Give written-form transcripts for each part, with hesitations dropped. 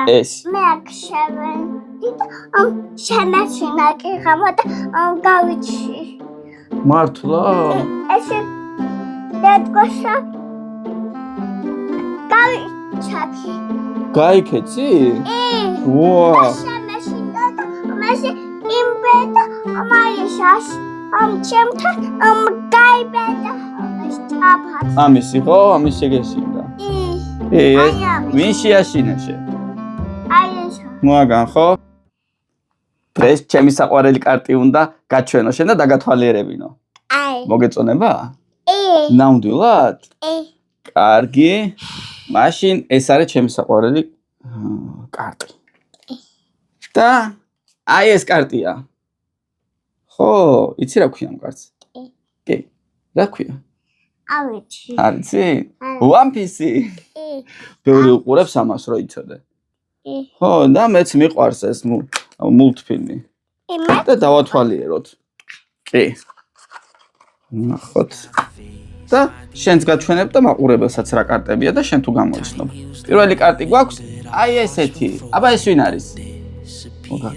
ეს. მე აქ შევედი და შემეჩინა კი გამოდა გავიჩი. მართლა? ესე დადგოშა გავიჩაკი. გაიქეცი? ვა. შემეჩინა და მასე იმბედა მაიშას ჩემთან გაიბედა სტაფად. ამის იყო, ამის შეგეშინდა. ვინ შეაშინა შენ? აი ესა. მოაგან ხო? დღეს ჩემი საყვარელი კარტი უნდა გაჩვენო შენ და დაგათვალიერებინო. აი. მოგეწონება? ნამდვილად? კარგი. მაშინ ეს არის ჩემი საყვარელი კარტი. და აი ეს კარტია. ხო, იცი რა ქვია ამ კარტს? კი. რა ქვია? ავიცი. არიცი? One Piece. ბევრი უყურებს ამას რო იცოდე. ხო, და მეც მიყვარს ეს მულტფილმი. და დავათვალიეროთ. კი. ნახოთ. და შენც გაჩვენებ და მაყურებელსაც რა კარტებია და შენ თუ გამოიცნობ. პირველი კარტი გვაქვს, აი ესეთი. აბა ეს ვინ არის?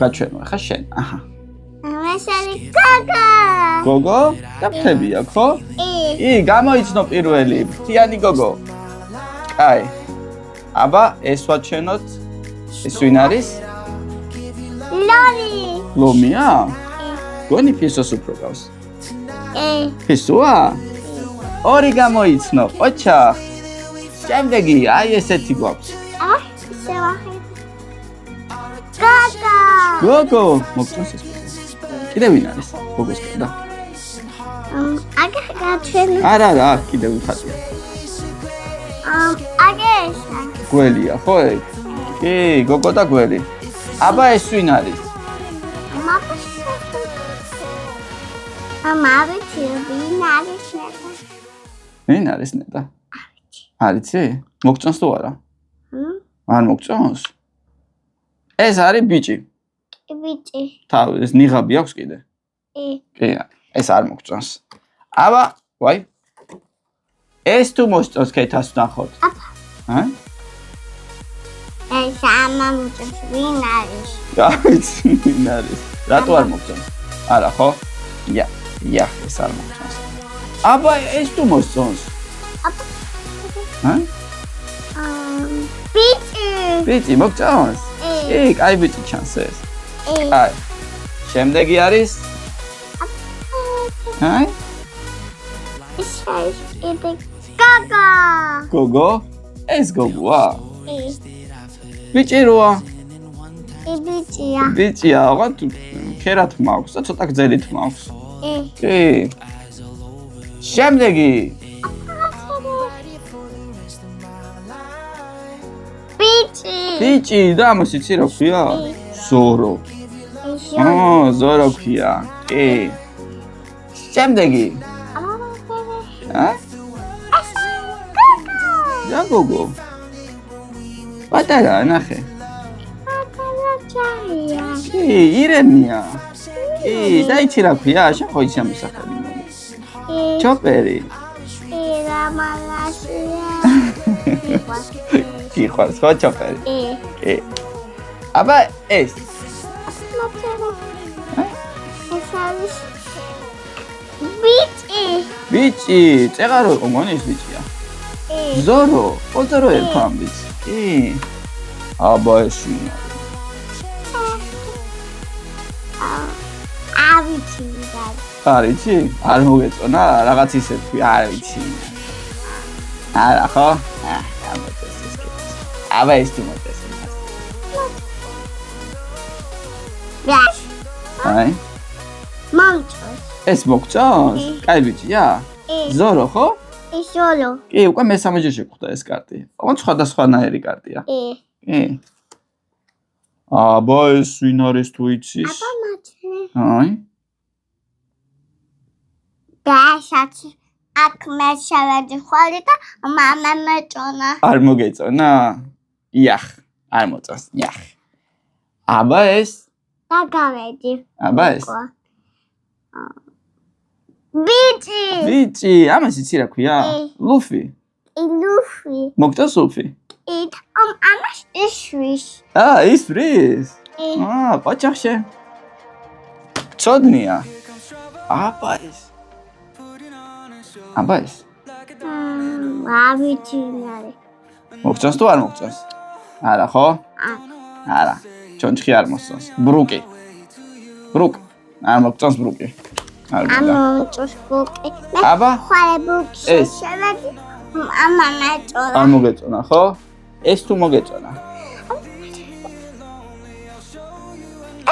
გაჩვენო ახლა შენ. აჰა. მესარი გოგო. გოგო? და ფრთებია, ხო? გამოიცნო პირველი, ფრთიანი გოგო. აი. აბა ეს ვაჩვენოთ. ეს ვინ არის? ლომი. ლომია? გონი ფისოს უფრო გავს. ფისოა? ორი გამოიცნო, ოჩა. შემდეგი, აი ესეთი გვაქვს. ესე ვახი. გოგო. გოგო, მოგწონს ეს. კიდე ვინ არის? გოგოს და. აგე გაჩვენე. არა, კიდე ვიხატია. აგე გველია, ხო? კი, გოგო და გველი. აბა ეს ვინ არის? ამავეთი ვინ არის ნეტა? ვინ არის ნეტა? არიცი? მოგწონს თუ არა? არ მოგწონს? ეს არის ბიჭი. ბიჭი. თავი, ეს ნიღაბი აქვს კიდე? კი, ეს არ მოგწონს. აბა, ვაი. ეს თუ მოსწონს ქეთას ვნახოთ. ჰა? ეს ამამუწონს ვინ არის? ვიცი, ვინ არის? რატო არ მოგწონს? არა, ხო? ია, ეს არ მოგწონს. აბა, ეს თუ მოსწონს? ჰა? ბიჭი. ბიჭი მოგწონს? კი, კაი ბიჭი ჩანს ეს. კაი. შემდეგი არის? ჰა? ეს არის გოგო. გოგო? ეს გოგოა? ბიჭი როა? ბიჭია. ბიჭია, აღარ ქერათ მაქვს და ცოტა გძელით მაქვს. კი. შემდეგი. ბიჭი და ამას იცი რა ქვია? ზორო. ზორო ქვია. კი. შემდეგი. ჰა? და გოგო. პატარა ნახე. კი, ირენია. კი, და იცი რა ქვია? შენ ხო იცი ამის სახელი? ჩოპერი. კი, ხარ სხვა ჩოპერი. კი. აბა ეს. ბიჭი, წეღარო მგონი ეს ბიჭია. ზორო, ოზორო ერქვა ამ ბიჭს. კი. აბა ეს ვინ არის? ავიცი. არიცი? არ მოგეწონა? რაღაც ისე თქვი, არ ვიცი. არა ხო? ამოწეს ეს კი. აბა ეს თუ მოწეს. აი. მომწონს. ეს მოგწონს? კაი ბიჭია? ზორო ხო? ზორო. კი, უკვე მესამე ჯერ შეგხვდა ეს კარტი. ოღონდ სხვადასხვანაირი კარტია. კი. აბა ეს ვინ არის თუ იცის? აბა მაჩვენე. აი. გააშაც აქ მე შევედი ხვალ და მამა მეწონა. არ მოგეწონა? იახ, არ მოწონს. იახ. აბა ეს? დაგავედი. აბა ეს? ბიჭი. ამას იცი რა ქვია? ლუფი. ლუფი. მოგწონს ლუფი? ამას ისვის. ისვრის? ოჯახში. წოდნია. აბა ეს. ავიჩინარი. მოგწონს თუ არ მოგწონს? არა ხო? არა. ჩონჩხი არ მოსწონს. ბრუკი. არ მოგწონს ბრუკი. არ ამოწონს ბრუკი. აბა? ხვალე ბრუკი შევედი. ამამეწონა. არ მოგეწონა ხო? ეს თუ მოგეწონა.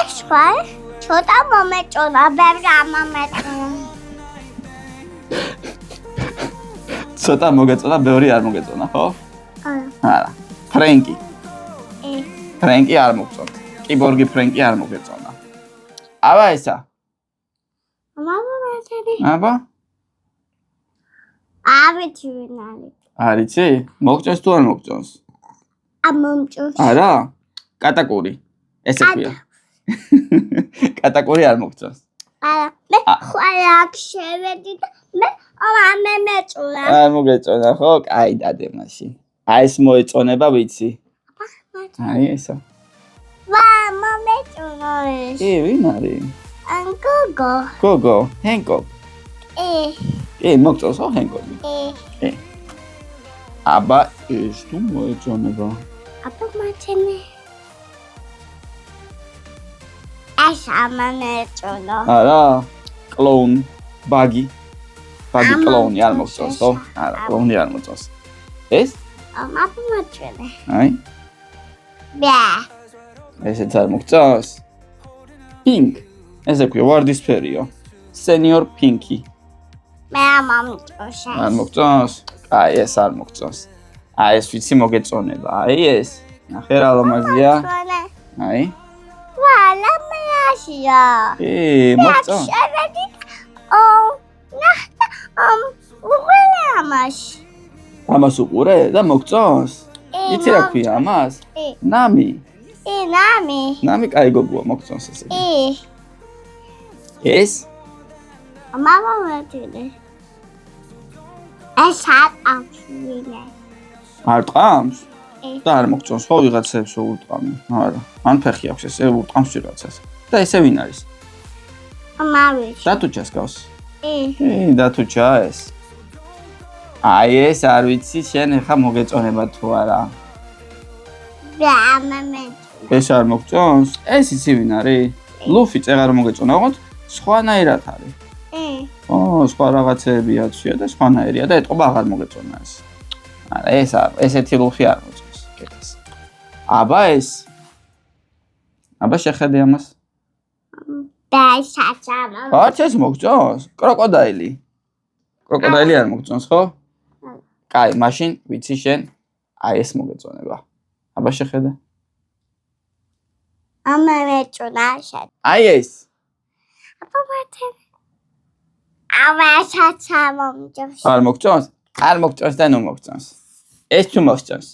ეს ხვალე ცოტა მომეწონა, ბევრი ამამეწონა. ცოტა მოგეწონა, ბევრი არ მოგეწონა, ხო? არა. ფრენკი. ფრენკი არ მოგწონთ. კიბორგი ფრენკი არ მოგეწონა. აბა ესა. აბა? ავიჩინარი. არიცი? მოგწონს თუ არ მოგწონს? ამომწონს. არა? კატაკური. ესე ქვია. კატაკური არ მოგწონს. არა, მე ხვალე აქ შევედი და მე ამამეწონა. არ მოგეწონა ხო? კაი დადე მაშინ. ეს მოეწონება ვიცი. აი ესა. მომეწონა ეს. ვინ არის? გოგო. გოგო, ჰენკოკ. მოგწონს ხო ჰენკოკი? აბა ეს თუ მოეწონება. აბა მათემე. ეს ამამეწონა. არა, კლოუნ, ბაგი კლოუნი არ მოგწონს ხო? არა, კლოუნი არ მოგწონს. ეს? აბა მათემე. აი. ბა. ესეც არ მოგწონს. პინკ. ესე ქვია ვარდისფერიო. სენიორ პინკი. მე ამომწონს. არ მოგწონს? აი ეს არ მოგწონს. აი ეს ვიცი მოგეწონება. აი ეს. ნახე რა ლამაზია. აი. ვალა მეაშია. მოგწონს. შევედი. ნახე. უყურე ამას. ამას უყურე და მოგწონს? იცი რა ქვია ამას? ნამი. ნამი. ნამი კაი გოგოა მოგწონს ესე. ეს? მამა მეთილე. ეს ატყამშვილე. არ ტყამს? და არ მოგწონს ხო ვიღაცებს ურტყამი? არა. ან ფეხი აქვს ესე ურტყამს ვიღაცას. და ესე ვინ არის? მამავიჩ. დათუჩას გავს? დათუჩა ეს. აი ეს არ ვიცი შენ ხა მოგეწონება თუ არა. ეს არ მოგწონს? ეს იცი ვინ არის? ლუფი წეღარ მოგეწონა, ოღონდ სხვანაირად არის. სხვა რაღაცეები აცვია და სხვანაირია და ეტყობა აღარ მოგეწონა ეს. არა, ეს არ, ესეთი ლუფი არ მოწონს. კეთეს. აბა ეს. აბა შეხედე ამას. ბაშაჭამა. ეს მოგწონს? კროკოდილი. კროკოდილი არ მოგწონს, ხო? კაი, მაშინ ვიცი შენ აი ეს მოგეწონება. აბა შეხედე. ამამეწონა შენ. აი ეს. აბა მათემ. ამაშაჭამომწონს. არ მოგწონს? არ მოგწონს და ნუ მოგწონს. ეს თუ მოგწონს?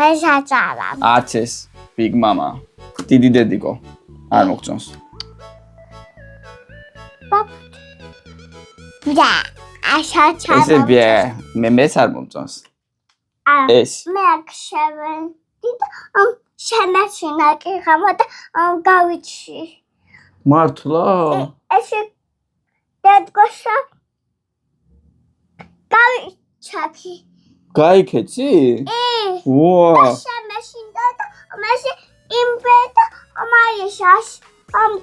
ესაჭამა. აცეს, ბიგ მამა. დიდი დედიკო. არ მოგწონს. და ასაჭამა. ესე ბე, მეც არ მომწონს. ეს. მე აქ შევედი და შემეჩინა კი ხამა და გავიჩი. მართლა? ესე დადგოშა. გავიჩაკი. გაიქეცი? ვა. შემეჩინდა და მასე იმბედა მაიშაშ.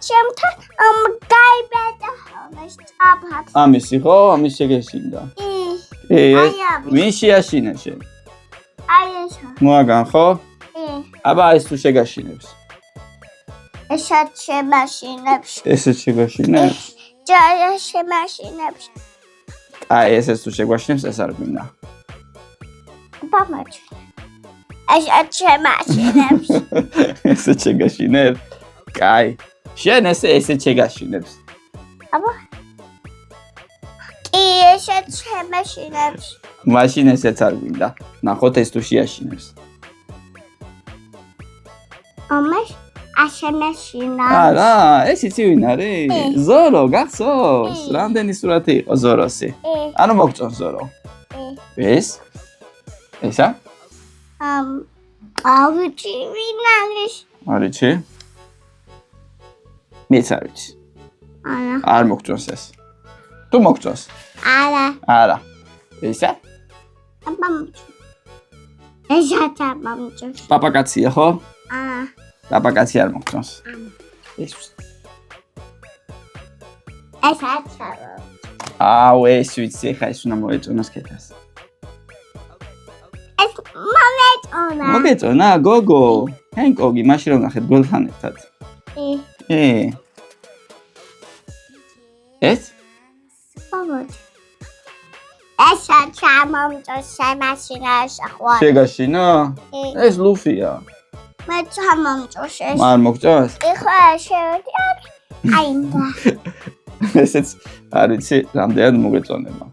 ჩემთან გაიბედა ეს აბათ. ამისი ხო? ამის შეგეშინდა. ვინ შეაშინა შენ? აი ესა. მოაგან ხო? აბა ეს თუ შეგაშინებს. ესაც შემაშინებს. ესეც შეგაშინებს? ჯაია შემაშინებს. აი ესეც თუ შეგვაშინებს ეს არ გვინდა. ბამაჩ. ესაც შემაშინებს. ესეც შეგაშინებს? კაი. შენ ესეც შეგაშინებს. აბა. კი ესაც შემაშინებს. მაშინ ესეც არ გვინდა. ნახოთ ეს თუ შეაშინებს. ამას აშემეშინა. არა, ეს იცი ვინ არის? ზორო, გახსოვს? რამდენი სურათი იყო ზოროსი? ანუ მოგწონს ზორო? ეს? ესა? ავიცი ვინ არის? არიცი? მეც არ ვიცი. არა. არ მოგწონს ეს. თუ მოგწონს? არა. არა. ისა? აბა მომწონს. ესაც აბა მომწონს. პაპაკაცია ხო? არა. პაპაკაცი არ მოგწონს. ეს ესაც აბა. აუ ეს ვიცი ხა ეს უნდა მოეწონოს ქეთას. ეს მომეწონა. მოგეწონა გოგო? ჰენკოგი მაშინ რომ ნახეთ გოლთან ერთად. ეს? ბაბოთ. ესაც ამომწონს შემაშინაშა ხوار. შეგაშინა? ეს ლუფია. მე ჩამომწონს ეს. არ მოგწონს? ეხლა შევედი აქ. აინდა. ესეც არ ვიცი რამდენად მოგეწონება.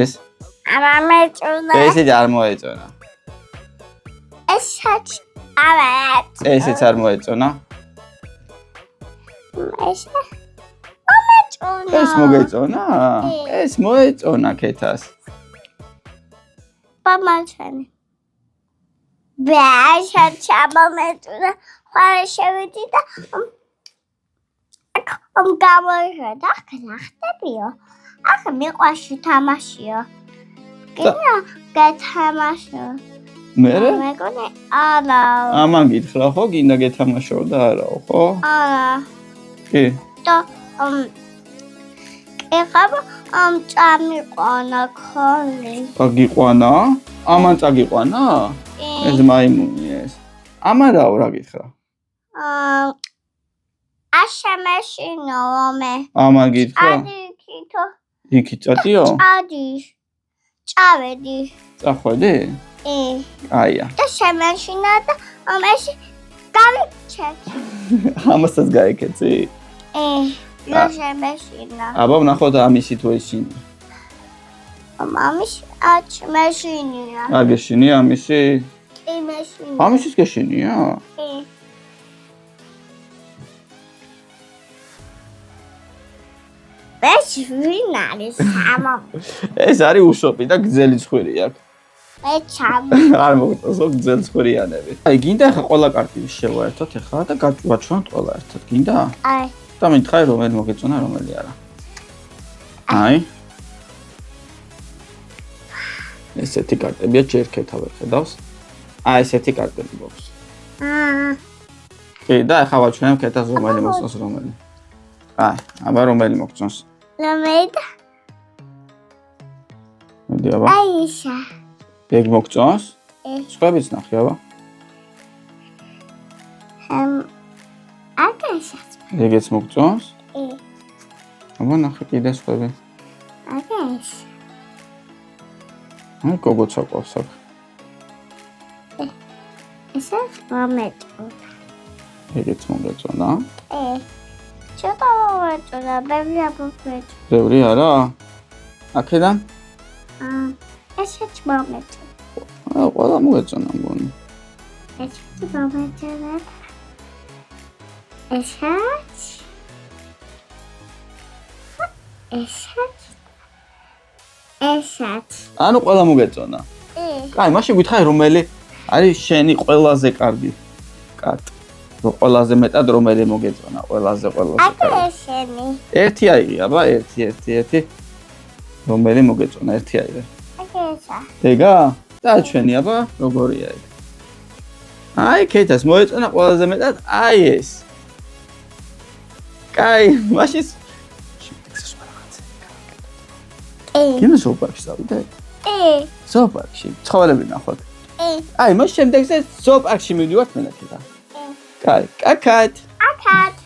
ეს? არა მეწონა. ესეც არ მოეწონა. ესაც არა. ესეც არ მოეწონა. ეს მომეწონა. ეს მოგეწონა? ეს მოეწონა ქეთას. პამალჩანი. ბაშა ჩამომეწონა. ხარ შევედი და გამოვიხედა ხახტებიო. აქ მიყვარში თამაშიო. კიდე გეთამაშო. მერე? მეგონი არა. ამან გითხრა ხო გინდა გეთამაშო და არაო ხო? არა. კი. და ეხლა წამიყვანა ხოლმე. გაგიყვანა? ამან წაგიყვანა? ეს მაიმუნი ეს. ამან რაო რა გითხრა? აშამაშინო მე. ამან გითხრა? ადიქითო. იქი წადიო? ადი. წავედი. წახვედი? აია. და შემაშინა და ეს გავიჩეკი. ამასაც გაიქეცი? და შემაშინა. აბა ვნახოთ ამისი თუ ისინი. მამის აჩ მაშინია. არ გეშინია ამისი? კი მაშინია. ამისიც გეშინია? კი. ეს ვინ არის ამა? ეს არის უშოპი და გძელი ცხვირი აქ. მე ჩამ. არ მოგწონს გძელი ცხვირიანები. აი გინდა ხა ყველა კარტი შევაერთოთ ახლა და გავაჩვენოთ ყველა ერთად. გინდა? აი. და მითხარი რომელი მოგეწონა რომელი არა. აი. ესეთი კარტებია ჯერ ქეთავე ხედავს. აი ესეთი კარტები გვაქვს. კი და ახლა ვაჩვენებ ქეთას რომელი მოსწონს რომელი. აი, აბა რომელი მოგწონს? რომელი? მოდი აბა. აი ისა. ეგ მოგწონს? სხვებიც ნახე აბა. აკაშა. ეგეც მოგწონს? აბა ნახე კიდე სხვები. აკაშა. აი გოგოც აყვავს აქ. ესა მომეწონა. ეგეც მოგეწონა? ცოტა მომეწონა, ბევრი აბოფეთ. ბევრი არა? აქედან? ესეც მომეწონა. ყველა მოგეწონა მგონი. ესეც მომეწონა. ესეც. ანუ ყველა მოგეწონა. კაი, მაშინ გითხარი რომელი არის შენი ყველაზე კარგი კარტი? ყველაზე მეტად რომელი მოგეწონა? ყველაზე კარგი. აკა შენი. ერთი აიღე, აბა, ერთი. რომელი მოგეწონა? ერთი აიღე. აკა ესა. ეგა? დაჩვენი, აბა, როგორია ეგ? აი, ქეთას მოეწონა ყველაზე მეტად აი ეს. კაი, მაშინ კინო ზოოპარკში დავიდე? ზოოპარკში, ცხოველები ნახოთ. აი, მას შემდეგზე ზოოპარკში მივიდივართ მენაკეთა. კაი, კაკად. აკად.